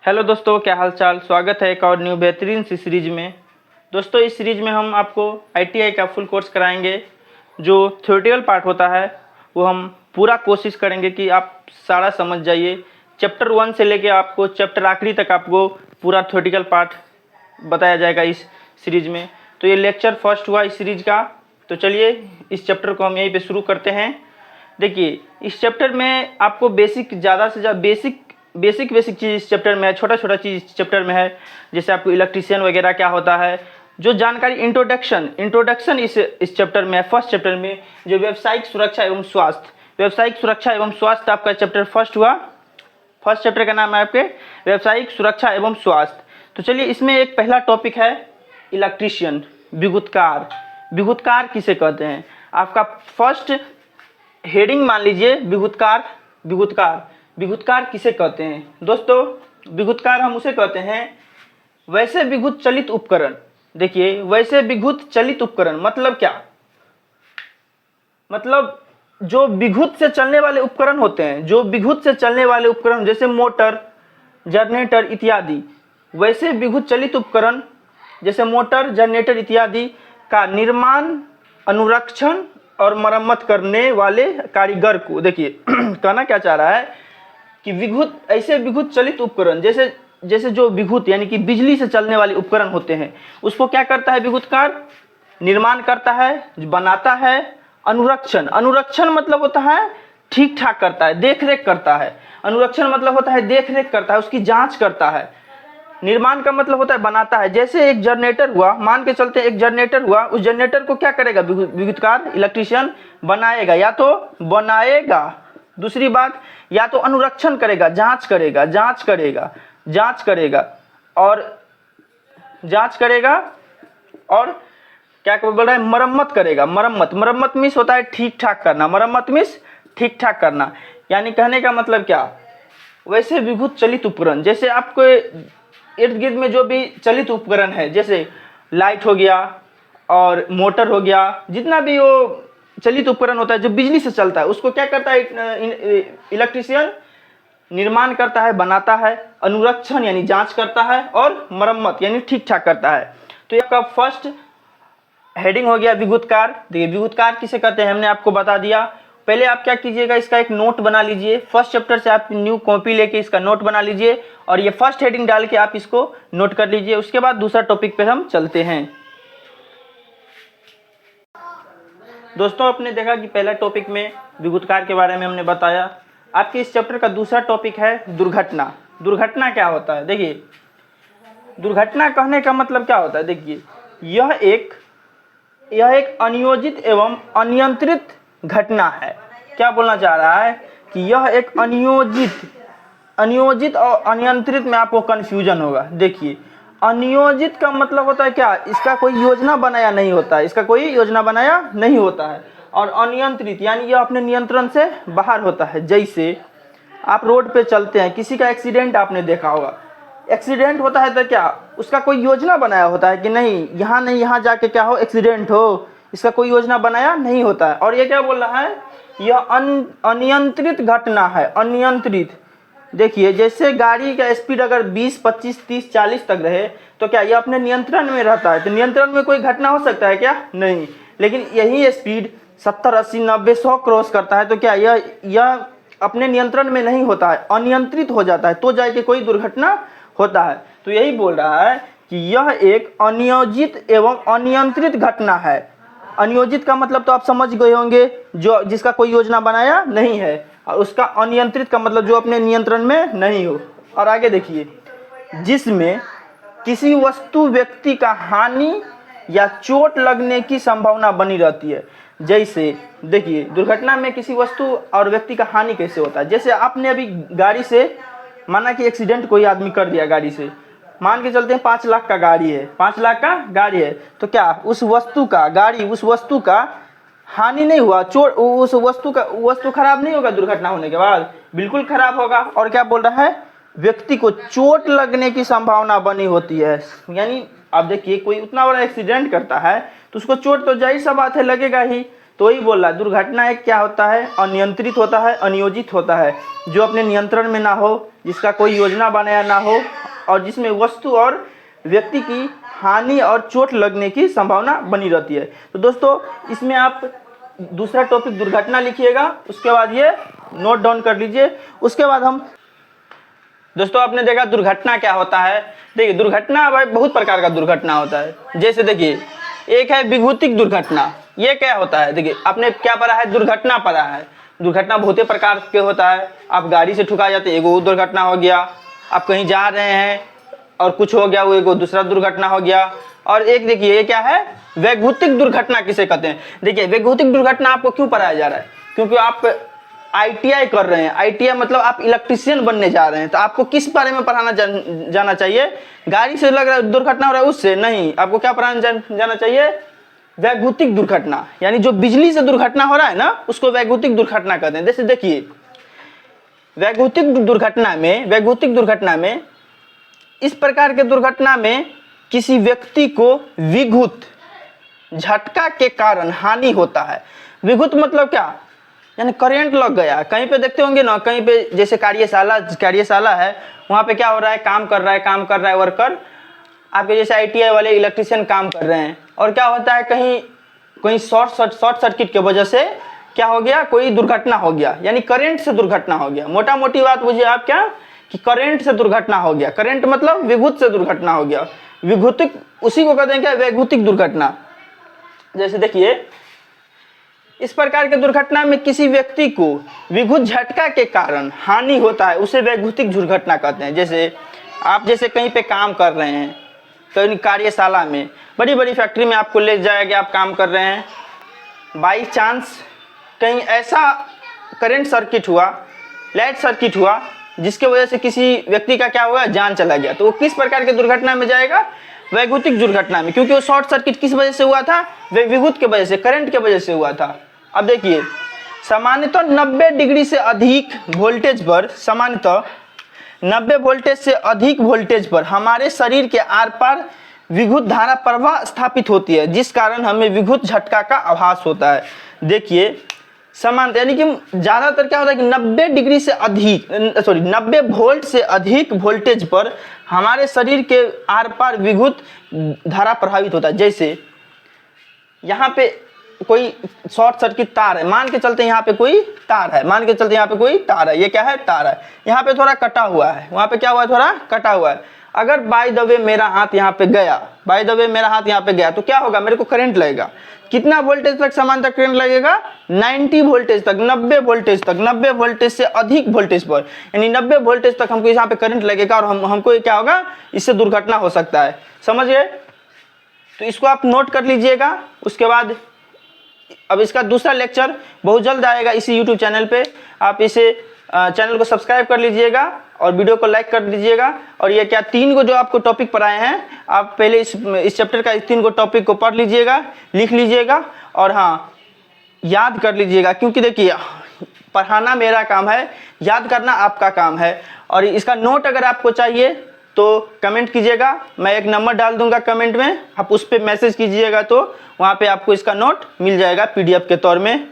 Hello दोस्तों, क्या हाल चाल। स्वागत है एक और न्यू बेहतरीन सी सीरीज में। दोस्तों, इस सीरीज में हम आपको आईटीआई का फुल कोर्स कराएंगे। जो थ्योरेटिकल पार्ट होता है वो हम पूरा कोशिश करेंगे कि आप सारा समझ जाइए। चैप्टर 1 से लेके आपको चैप्टर आखिरी तक आपको पूरा थ्योरेटिकल पार्ट बताया जाएगा इस सीरीज में। तो ये लेक्चर फर्स्ट हुआ इस सीरीज का। तो चलिए इस चैप्टर को हम यहीं पे शुरू करते हैं। देखिए, इस चैप्टर में आपको ज़्यादा से ज़्यादा बेसिक चीज़ इस चैप्टर में है, छोटा चीज़ इस चैप्टर में है। जैसे आपको इलेक्ट्रीशियन वगैरह क्या होता है, जो जानकारी इंट्रोडक्शन इस चैप्टर में है। फर्स्ट चैप्टर में जो व्यावसायिक सुरक्षा एवं स्वास्थ्य आपका चैप्टर फर्स्ट हुआ। फर्स्ट चैप्टर का नाम है आपके व्यावसायिक सुरक्षा एवं स्वास्थ्य। तो चलिए, इसमें एक पहला टॉपिक है इलेक्ट्रीशियन, विद्युतकार किसे कहते हैं। आपका फर्स्ट हेडिंग मान लीजिए विद्युतकार किसे कहते हैं। दोस्तों, विद्युतकार हम उसे कहते हैं वैसे विद्युत चलित उपकरण। देखिए, वैसे विद्युत चलित उपकरण मतलब क्या? मतलब जो विद्युत से चलने वाले उपकरण होते हैं, जैसे मोटर, जनरेटर इत्यादि। वैसे विद्युत चलित उपकरण जैसे मोटर, जनरेटर इत्यादि का निर्माण, अनुरक्षण और मरम्मत करने वाले कारीगर को, देखिए कहना क्या चाह रहा है कि ऐसे विद्युत चलित उपकरण जैसे जो विद्युत यानी कि बिजली से चलने वाले उपकरण होते हैं, उसको क्या करता है विद्युतकार? निर्माण करता है, बनाता है। अनुरक्षण मतलब होता है ठीक ठाक करता है, देख रेख करता है। अनुरक्षण मतलब होता है देख रेख करता है, उसकी जांच करता है। निर्माण का मतलब होता है बनाता है। जैसे एक जनरेटर हुआ, मान के चलते एक जनरेटर हुआ, उस जनरेटर को क्या करेगा विद्युतकार, इलेक्ट्रीशियन बनाएगा, या तो बनाएगा। दूसरी बात, या तो अनुरक्षण करेगा, जांच करेगा और क्या बोल रहा है, मरम्मत करेगा। मरम्मत मीन्स होता है ठीक ठाक करना। यानी कहने का मतलब क्या, वैसे विद्युत चलित उपकरण जैसे आपको इर्द गिर्द में जो भी चलित उपकरण है, जैसे लाइट हो गया और मोटर हो गया, जितना भी वो चलित उपकरण होता है जो बिजली से चलता है, उसको क्या करता है इलेक्ट्रीशियन? निर्माण करता है, बनाता है। अनुरक्षण यानी जांच करता है, और मरम्मत यानी ठीक ठाक करता है। तो ये आपका फर्स्ट हेडिंग हो गया विद्युतकार। देखिए, विद्युतकार किसे कहते हैं हमने आपको बता दिया। पहले आप क्या कीजिएगा, इसका एक नोट बना लीजिए। फर्स्ट चैप्टर से आप न्यू कॉपी लेके इसका नोट बना लीजिए और ये फर्स्ट हेडिंग डाल के आप इसको नोट कर लीजिए। उसके बाद दूसरा टॉपिक पे हम चलते हैं। दोस्तों, आपने देखा कि पहला टॉपिक में विद्युतकार के बारे में हमने बताया। आपके इस चैप्टर का दूसरा टॉपिक है दुर्घटना क्या होता है। देखिए, दुर्घटना कहने का मतलब क्या होता है? देखिए, यह एक अनियोजित एवं अनियंत्रित घटना है। क्या बोलना चाह रहा है कि यह एक अनियोजित और अनियंत्रित में आपको कंफ्यूजन होगा। देखिए, अनियोजित का मतलब होता है क्या? इसका कोई योजना बनाया नहीं होता है। और अनियंत्रित यानी यह अपने नियंत्रण से बाहर होता है। जैसे आप रोड पे चलते हैं, किसी का एक्सीडेंट आपने देखा होगा। एक्सीडेंट होता है तो क्या उसका कोई योजना बनाया होता है कि नहीं यहाँ जाके क्या हो, एक्सीडेंट हो? इसका कोई योजना बनाया नहीं होता है। और ये क्या बोल रहा है, यह अनियंत्रित घटना है, अनियंत्रित। देखिए, जैसे गाड़ी का स्पीड अगर 20, 25, 30, 40 तक रहे तो क्या यह अपने नियंत्रण में रहता है? तो नियंत्रण में कोई घटना हो सकता है क्या? नहीं। लेकिन यही स्पीड 70, 80, 90, 100 क्रॉस करता है तो क्या यह अपने नियंत्रण में नहीं होता है, अनियंत्रित हो जाता है, तो जाके कोई दुर्घटना होता है। तो यही बोल रहा है कि यह एक अनियोजित एवं अनियंत्रित घटना है। अनियोजित का मतलब तो आप समझ गए होंगे, जो जिसका कोई योजना बनाया नहीं है। और उसका अनियंत्रित का मतलब जो अपने नियंत्रण में नहीं हो। और आगे देखिए, जिसमें किसी वस्तु, व्यक्ति का हानि या चोट लगने की संभावना बनी रहती है। जैसे देखिए, दुर्घटना में किसी वस्तु और व्यक्ति का हानि कैसे होता है? जैसे आपने अभी गाड़ी से, माना कि एक्सीडेंट कोई आदमी कर दिया गाड़ी से, मान के चलते हैं 5 लाख का गाड़ी है, तो क्या उस वस्तु का हानि नहीं हुआ, चोट, उस वस्तु खराब नहीं होगा दुर्घटना होने के बाद? बिल्कुल खराब होगा। और क्या बोल रहा है, व्यक्ति को चोट लगने की संभावना बनी होती है। यानी आप देखिए, कोई उतना बड़ा एक्सीडेंट करता है तो उसको चोट तो जाहिर सा बात है लगेगा ही। तो वही बोल रहा है, दुर्घटना एक क्या होता है, अनियंत्रित होता है, अनियोजित होता है, जो अपने नियंत्रण में ना हो, जिसका कोई योजना बनाया ना हो, और जिसमें वस्तु और व्यक्ति की हानि और चोट लगने की संभावना बनी रहती है। तो दोस्तों इसमें आप दूसरा टॉपिक दुर्घटना लिखिएगा, उसके बाद ये नोट डाउन कर लीजिए। उसके बाद हम दोस्तों आपने देखा दुर्घटना क्या होता है। देखिए दुर्घटना भाई बहुत प्रकार का दुर्घटना होता है। जैसे देखिए एक है विभूतिक दुर्घटना। ये क्या होता है, देखिए आपने क्या पढ़ा है, दुर्घटना पढ़ा है। दुर्घटना बहुत ही प्रकार के होता है। आप गाड़ी से ठुका जाते, एगो दुर्घटना हो गया। आप कहीं जा रहे हैं और कुछ हो गया, वो एगो दूसरा दुर्घटना हो गया। और एक देखिए ये क्या है, वैभूतिक दुर्घटना किसे कहते हैं। देखिए वैभूतिक दुर्घटना आपको क्यों पढ़ाया जा रहा है, क्योंकि आप ITI कर रहे हैं। ITI मतलब आप इलेक्ट्रीशियन बनने जा रहे हैं। तो आपको किस बारे में पढ़ाना जाना चाहिए, गाड़ी से लग रहा है दुर्घटना हो रहा है उससे नहीं, आपको क्या पढ़ाना जाना चाहिए, वैभूतिक दुर्घटना। यानी जो बिजली से दुर्घटना हो रहा है ना, उसको वैभूतिक दुर्घटना कहते हैं। जैसे देखिए वैभूतिक दुर्घटना में इस प्रकार के दुर्घटना में किसी व्यक्ति को विद्युत झटका के कारण हानि होता है। विद्युत मतलब क्या, यानी करंट लग गया। कहीं पे देखते होंगे ना, कहीं पे जैसे कार्यशाला है, वहाँ पे क्या हो रहा है, काम कर रहा है वर्कर, आपके जैसे ITI वाले इलेक्ट्रीशियन काम कर रहे हैं। और क्या होता है, कहीं शॉर्ट सर्किट की वजह से क्या हो गया, कोई दुर्घटना हो गया, यानी करंट से दुर्घटना हो गया। मोटा मोटी बात बुझिए आप क्या, कि करंट से दुर्घटना हो गया। करंट मतलब विद्युत से दुर्घटना हो गया। विद्युतिक उसी को कहते हैं क्या, वैभूतिक दुर्घटना। जैसे देखिए इस प्रकार के दुर्घटना में किसी व्यक्ति को विद्युत झटका के कारण हानि होता है, उसे वैभूतिक दुर्घटना कहते हैं। जैसे आप कहीं पे काम कर रहे हैं, कहीं कार्यशाला में, बड़ी बड़ी फैक्ट्री में आपको ले जाया गया, आप काम कर रहे हैं, बाई चांस कहीं ऐसा करंट सर्किट हुआ, लाइट सर्किट हुआ, जिसके वजह से किसी व्यक्ति का क्या हुआ, जान चला गया। तो वो किस प्रकार की दुर्घटना में जाएगा, वैभूतिक दुर्घटना में, क्योंकि वो शॉर्ट सर्किट किस वजह से हुआ था, विद्युत के वजह से, करंट के वजह से हुआ था। अब देखिए सामान्यतः 90 डिग्री से अधिक वोल्टेज पर, सामान्यतः 90 वोल्टेज से अधिक वोल्टेज पर हमारे शरीर के आर पार विद्युत धारा प्रवाह स्थापित होती है, जिस कारण हमें विद्युत झटका का आभास होता है। देखिए समान, यानी कि ज़्यादातर क्या होता है कि 90 वोल्ट से अधिक वोल्टेज पर हमारे शरीर के आर पार विद्युत धारा प्रभावित होता है। जैसे यहाँ पे कोई शॉर्ट सर्किट तार है, मान के चलते यहाँ पे कोई तार है, ये क्या है, तार है, यहाँ पे थोड़ा कटा हुआ है, वहाँ पे क्या हुआ है, थोड़ा कटा हुआ है। अगर बाय द वे मेरा हाथ यहाँ पे गया, तो क्या होगा, मेरे को करंट लगेगा। कितना वोल्टेज तक सामान्यतः करंट लगेगा, 90 वोल्टेज तक, 90 वोल्टेज से अधिक वोल्टेज पर, यानी 90 वोल्टेज तक हमको यहाँ पे करंट लगेगा और हमको क्या होगा, इससे दुर्घटना हो सकता है। समझ गए, तो इसको आप नोट कर लीजिएगा। उसके बाद अब इसका दूसरा लेक्चर बहुत जल्द आएगा इसी YouTube चैनल पे। आप इसे चैनल को सब्सक्राइब कर लीजिएगा और वीडियो को लाइक कर दीजिएगा। और ये क्या 3 को जो आपको टॉपिक पढ़ाए हैं, आप पहले इस चैप्टर का 3 को टॉपिक को पढ़ लीजिएगा, लिख लीजिएगा और हाँ याद कर लीजिएगा, क्योंकि देखिए पढ़ाना मेरा काम है, याद करना आपका काम है। और इसका नोट अगर आपको चाहिए तो कमेंट कीजिएगा, मैं एक नंबर डाल दूंगा कमेंट में, आप उस पर मैसेज कीजिएगा, तो वहाँ पे आपको इसका नोट मिल जाएगा PDF के तौर में।